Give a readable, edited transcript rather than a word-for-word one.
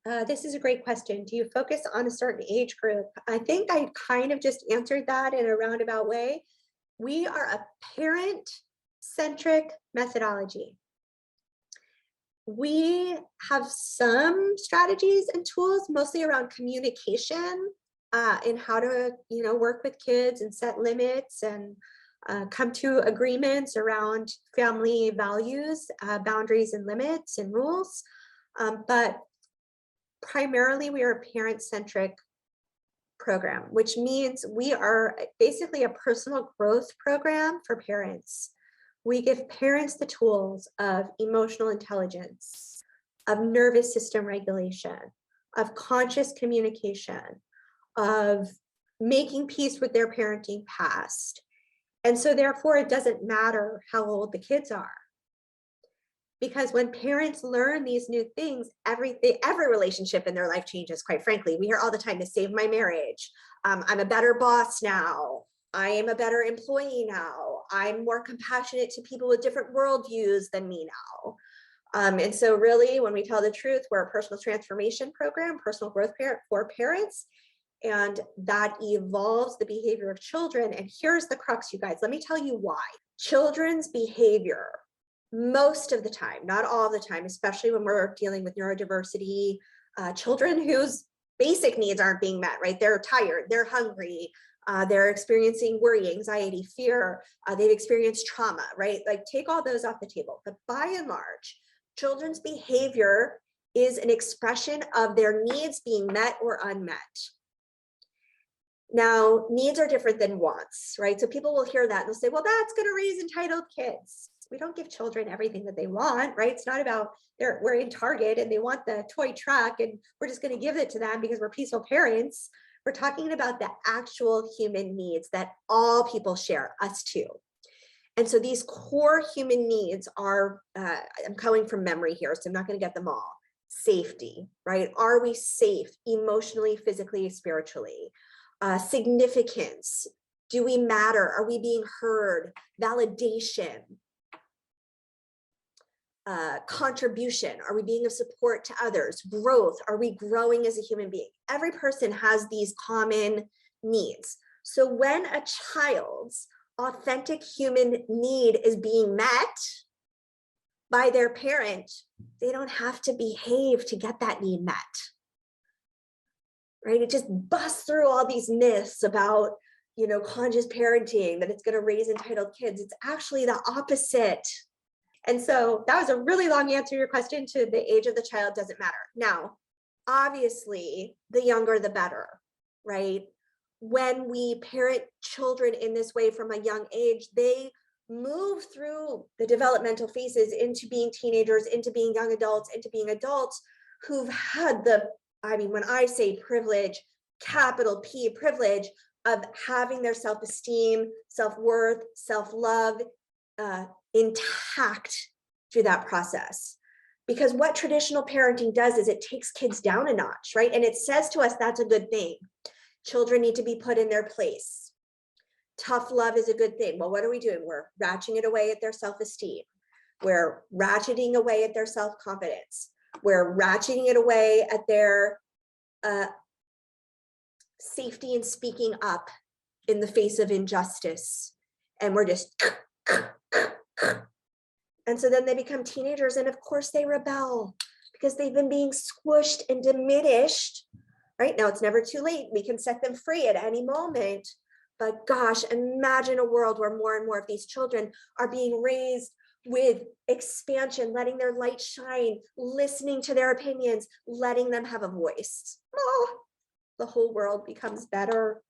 This is a great question. Do you focus on a certain age group? I think I kind of just answered that in a roundabout way. We are a parent-centric methodology. We have some strategies and tools, mostly around communication, and how to, work with kids and set limits and come to agreements around family values, boundaries and limits and rules. But primarily, we are a parent-centric program, which means we are basically a personal growth program for parents. We give parents the tools of emotional intelligence, of nervous system regulation, of conscious communication, of making peace with their parenting past. And so therefore, it doesn't matter how old the kids are. Because when parents learn these new things, every relationship in their life changes, quite frankly. We hear all the time, to save my marriage. I'm a better boss now. I am a better employee now. I'm more compassionate to people with different worldviews than me now. And so really, when we tell the truth, we're a personal transformation program, personal growth parent for parents, and that evolves the behavior of children. And here's the crux, you guys. Let me tell you why. Children's behavior, most of the time, not all the time, especially when we're dealing with neurodiversity, children whose basic needs aren't being met, right? They're tired, they're hungry, they're experiencing worry, anxiety, fear, they've experienced trauma, right? Like, take all those off the table. But by and large, children's behavior is an expression of their needs being met or unmet. Now, needs are different than wants, right? So people will hear that and they'll say, well, that's going to raise entitled kids. We don't give children everything that they want, right? It's not about we're in Target and they want the toy truck and we're just going to give it to them because we're peaceful parents. We're talking about the actual human needs that all people share, us too. And so these core human needs are, I'm going from memory here, so I'm not going to get them all. Safety, right? Are we safe emotionally, physically, spiritually? Significance. Do we matter? Are we being heard? Validation. Contribution. Are we being of support to others? Growth. Are we growing as a human being? Every person has these common needs. So when a child's authentic human need is being met by their parent, they don't have to behave to get that need met. Right? It just busts through all these myths about, conscious parenting, that it's going to raise entitled kids. It's actually the opposite. And so that was a really long answer to your question. To the age of the child doesn't matter. Now, obviously, the younger, the better, right? When we parent children in this way from a young age, they move through the developmental phases into being teenagers, into being young adults, into being adults who've had when I say privilege, capital P privilege, of having their self-esteem, self-worth, self-love intact through that process. Because what traditional parenting does is it takes kids down a notch, right? And it says to us that's a good thing. Children need to be put in their place. Tough love is a good thing. Well, what are we doing? We're ratcheting it away at their self-esteem. We're ratcheting away at their self-confidence. We're ratcheting it away at their safety and speaking up in the face of injustice. And we're just, and so then they become teenagers, and of course they rebel because they've been being squished and diminished. Right now, it's never too late. We can set them free at any moment. But gosh, imagine a world where more and more of these children are being raised with expansion, letting their light shine, listening to their opinions, letting them have a voice. Oh, the whole world becomes better.